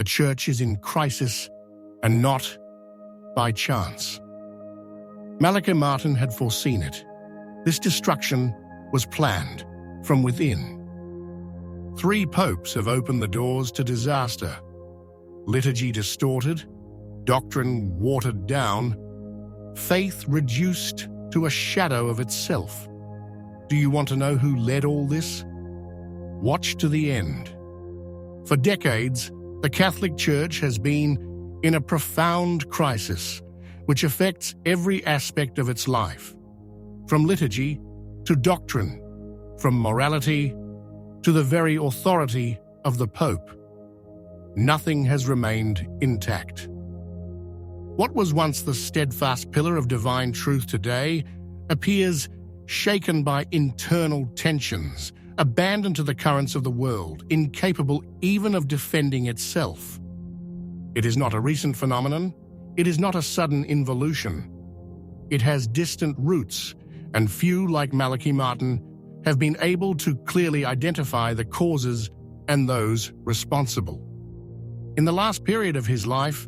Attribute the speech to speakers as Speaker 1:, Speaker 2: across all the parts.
Speaker 1: The Church is in crisis, and not by chance. Malachi Martin had foreseen it. This destruction was planned from within. 3 popes have opened the doors to disaster. Liturgy distorted, doctrine watered down, faith reduced to a shadow of itself. Do you want to know who led all this? Watch to the end. For decades, the Catholic Church has been in a profound crisis, which affects every aspect of its life, from liturgy to doctrine, from morality to the very authority of the Pope. Nothing has remained intact. What was once the steadfast pillar of divine truth today appears shaken by internal tensions, abandoned to the currents of the world, incapable even of defending itself. It is not a recent phenomenon. It is not a sudden involution. It has distant roots, and few, like Malachi Martin, have been able to clearly identify the causes and those responsible. In the last period of his life,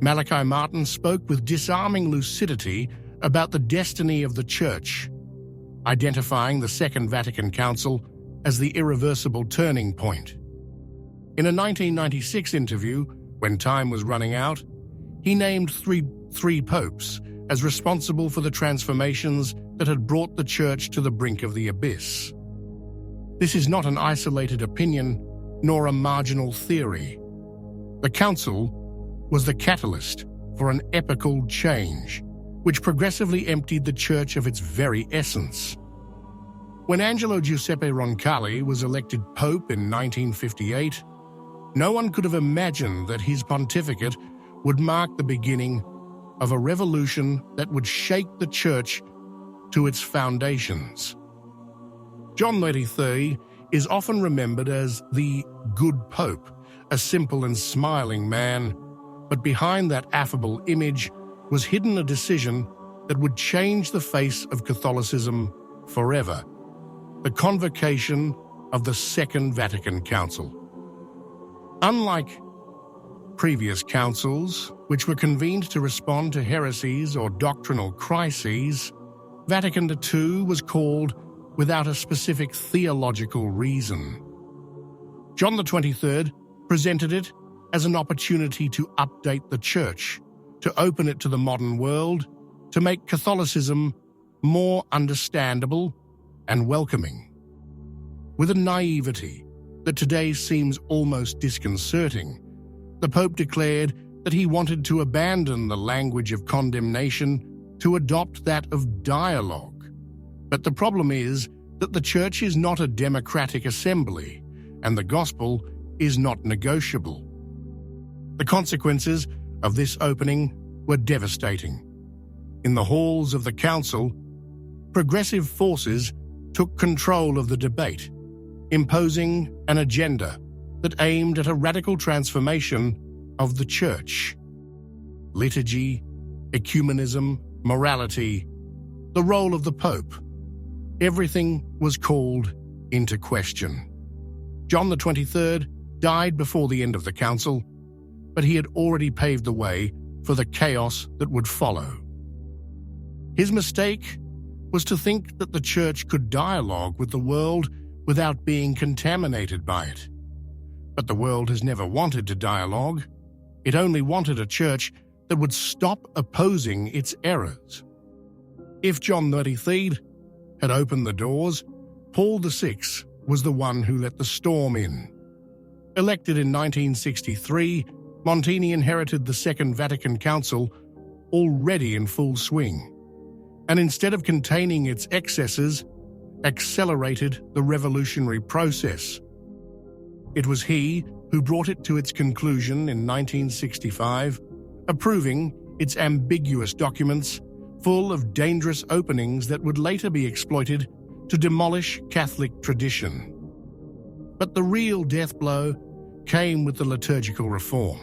Speaker 1: Malachi Martin spoke with disarming lucidity about the destiny of the Church, identifying the Second Vatican Council as the irreversible turning point. In a 1996 interview, when time was running out, he named three popes as responsible for the transformations that had brought the Church to the brink of the abyss. This is not an isolated opinion, nor a marginal theory. The Council was the catalyst for an epochal change, which progressively emptied the Church of its very essence. When Angelo Giuseppe Roncalli was elected Pope in 1958, no one could have imagined that his pontificate would mark the beginning of a revolution that would shake the Church to its foundations. John XXIII is often remembered as the good Pope, a simple and smiling man, but behind that affable image was hidden a decision that would change the face of Catholicism forever: the convocation of the Second Vatican Council. Unlike previous councils, which were convened to respond to heresies or doctrinal crises, Vatican II was called without a specific theological reason. John XXIII presented it as an opportunity to update the Church, to open it to the modern world, to make Catholicism more understandable and welcoming. With a naivety that today seems almost disconcerting, the Pope declared that he wanted to abandon the language of condemnation to adopt that of dialogue. But the problem is that the Church is not a democratic assembly, and the gospel is not negotiable. The consequences of this opening were devastating. In the halls of the Council, progressive forces took control of the debate, imposing an agenda that aimed at a radical transformation of the Church. Liturgy, ecumenism, morality, the role of the Pope, everything was called into question. John XXIII died before the end of the Council, but he had already paved the way for the chaos that would follow. His mistake was to think that the Church could dialogue with the world without being contaminated by it. But the world has never wanted to dialogue. It only wanted a Church that would stop opposing its errors. If John XXIII had opened the doors, Paul VI was the one who let the storm in. Elected in 1963, Montini inherited the Second Vatican Council already in full swing, and instead of containing its excesses, accelerated the revolutionary process. It was he who brought it to its conclusion in 1965, approving its ambiguous documents full of dangerous openings that would later be exploited to demolish Catholic tradition. But the real death blow came with the liturgical reform.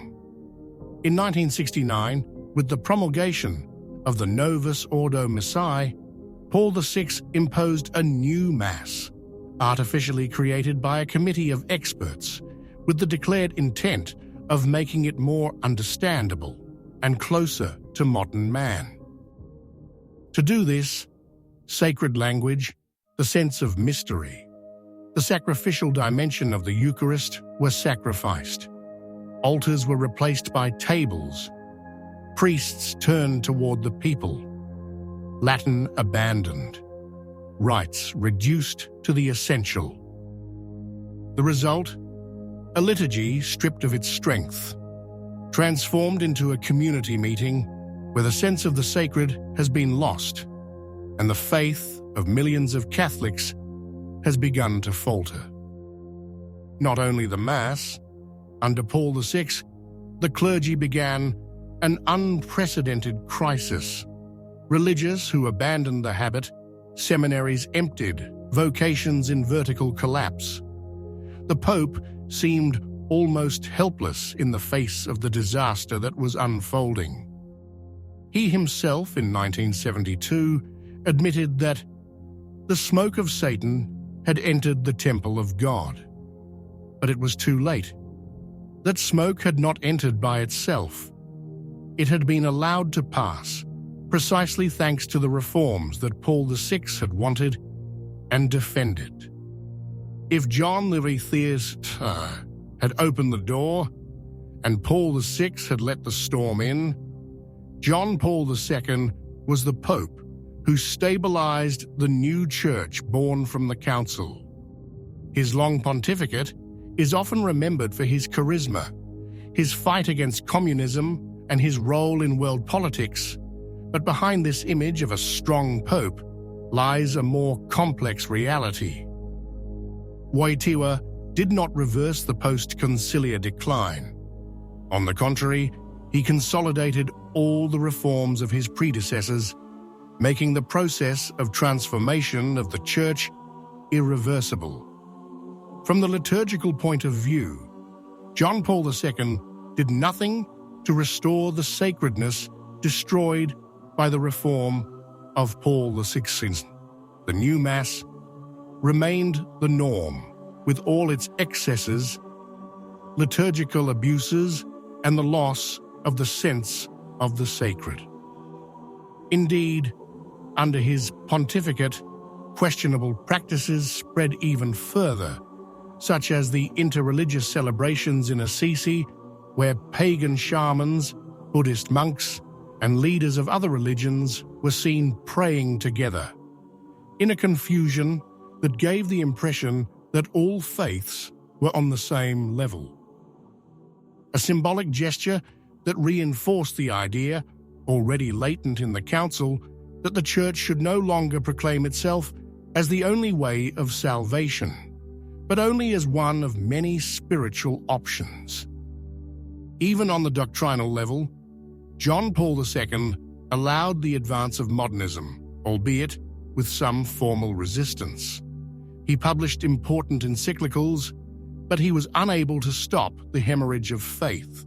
Speaker 1: In 1969, with the promulgation of the Novus Ordo Missae, Paul VI imposed a new Mass, artificially created by a committee of experts, with the declared intent of making it more understandable and closer to modern man. To do this, sacred language, the sense of mystery, the sacrificial dimension of the Eucharist were sacrificed. Altars were replaced by tables. Priests turned toward the people. Latin abandoned. Rites reduced to the essential. The result? A liturgy stripped of its strength, transformed into a community meeting where the sense of the sacred has been lost, and the faith of millions of Catholics has begun to falter. Not only the Mass, under Paul VI, the clergy began an unprecedented crisis. Religious who abandoned the habit, seminaries emptied, vocations in vertical collapse. The Pope seemed almost helpless in the face of the disaster that was unfolding. He himself, in 1972, admitted that the smoke of Satan had entered the temple of God. But it was too late. That smoke had not entered by itself. It had been allowed to pass, precisely thanks to the reforms that Paul VI had wanted and defended. If John XXIII had opened the door and Paul VI had let the storm in, John Paul II was the Pope who stabilized the new church born from the council. His long pontificate is often remembered for his charisma, his fight against communism, and his role in world politics. But behind this image of a strong pope lies a more complex reality. Wojtyła did not reverse the post-conciliar decline. On the contrary, he consolidated all the reforms of his predecessors, making the process of transformation of the Church irreversible. From the liturgical point of view, John Paul II did nothing to restore the sacredness destroyed by the reform of Paul VI. The new Mass remained the norm, with all its excesses, liturgical abuses, and the loss of the sense of the sacred. Indeed, under his pontificate, questionable practices spread even further, such as the interreligious celebrations in Assisi, where pagan shamans, Buddhist monks, and leaders of other religions were seen praying together, in a confusion that gave the impression that all faiths were on the same level. A symbolic gesture that reinforced the idea, already latent in the Council, that the Church should no longer proclaim itself as the only way of salvation, but only as one of many spiritual options. Even on the doctrinal level, John Paul II allowed the advance of modernism, albeit with some formal resistance. He published important encyclicals, but he was unable to stop the hemorrhage of faith.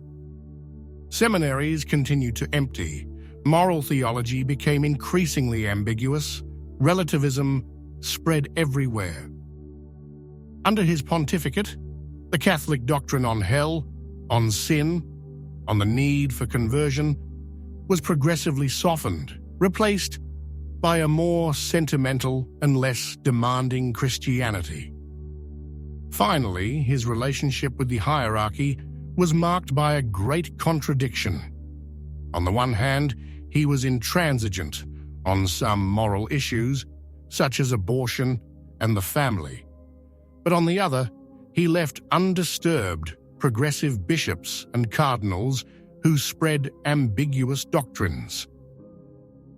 Speaker 1: Seminaries continued to empty, moral theology became increasingly ambiguous, relativism spread everywhere. Under his pontificate, the Catholic doctrine on hell, on sin, on the need for conversion, was progressively softened, replaced by a more sentimental and less demanding Christianity. Finally, his relationship with the hierarchy was marked by a great contradiction. On the one hand, he was intransigent on some moral issues, such as abortion and the family. But on the other, he left undisturbed progressive bishops and cardinals who spread ambiguous doctrines.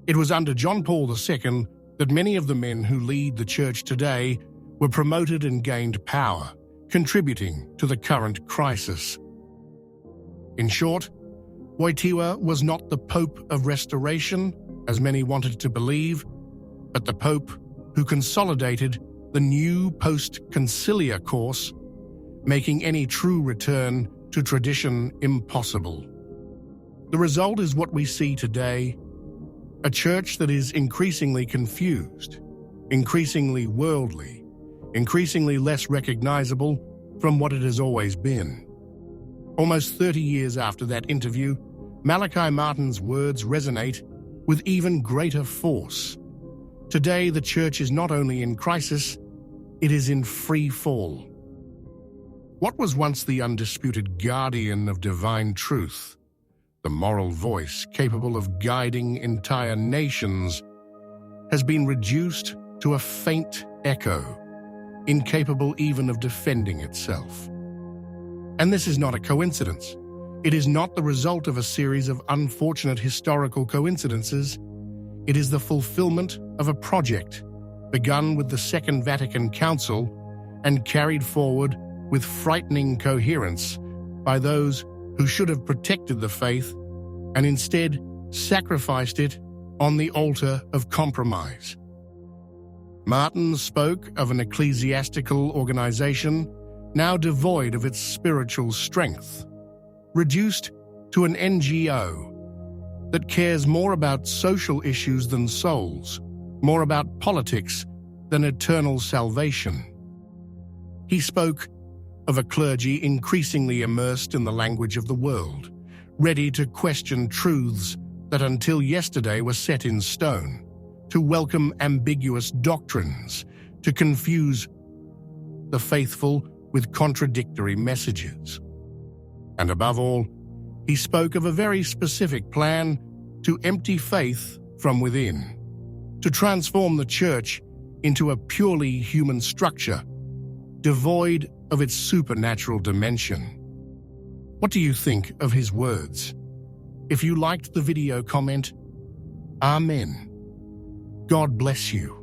Speaker 1: It was under John Paul II that many of the men who lead the Church today were promoted and gained power, contributing to the current crisis. In short, Wojtyła was not the Pope of Restoration, as many wanted to believe, but the Pope who consolidated the new post-conciliar course, making any true return to tradition impossible. The result is what we see today, a church that is increasingly confused, increasingly worldly, increasingly less recognizable from what it has always been. Almost 30 years after that interview, Malachi Martin's words resonate with even greater force. Today, the Church is not only in crisis, it is in free fall. What was once the undisputed guardian of divine truth, the moral voice capable of guiding entire nations, has been reduced to a faint echo, incapable even of defending itself. And this is not a coincidence. It is not the result of a series of unfortunate historical coincidences. It is the fulfillment of a project begun with the Second Vatican Council and carried forward with frightening coherence by those who should have protected the faith and instead sacrificed it on the altar of compromise. Martin spoke of an ecclesiastical organization now devoid of its spiritual strength, reduced to an NGO that cares more about social issues than souls, more about politics than eternal salvation. He spoke of a clergy increasingly immersed in the language of the world, ready to question truths that until yesterday were set in stone, to welcome ambiguous doctrines, to confuse the faithful with contradictory messages. And above all, he spoke of a very specific plan to empty faith from within, to transform the Church into a purely human structure, devoid of its supernatural dimension. What do you think of his words? If you liked the video, comment, Amen. God bless you.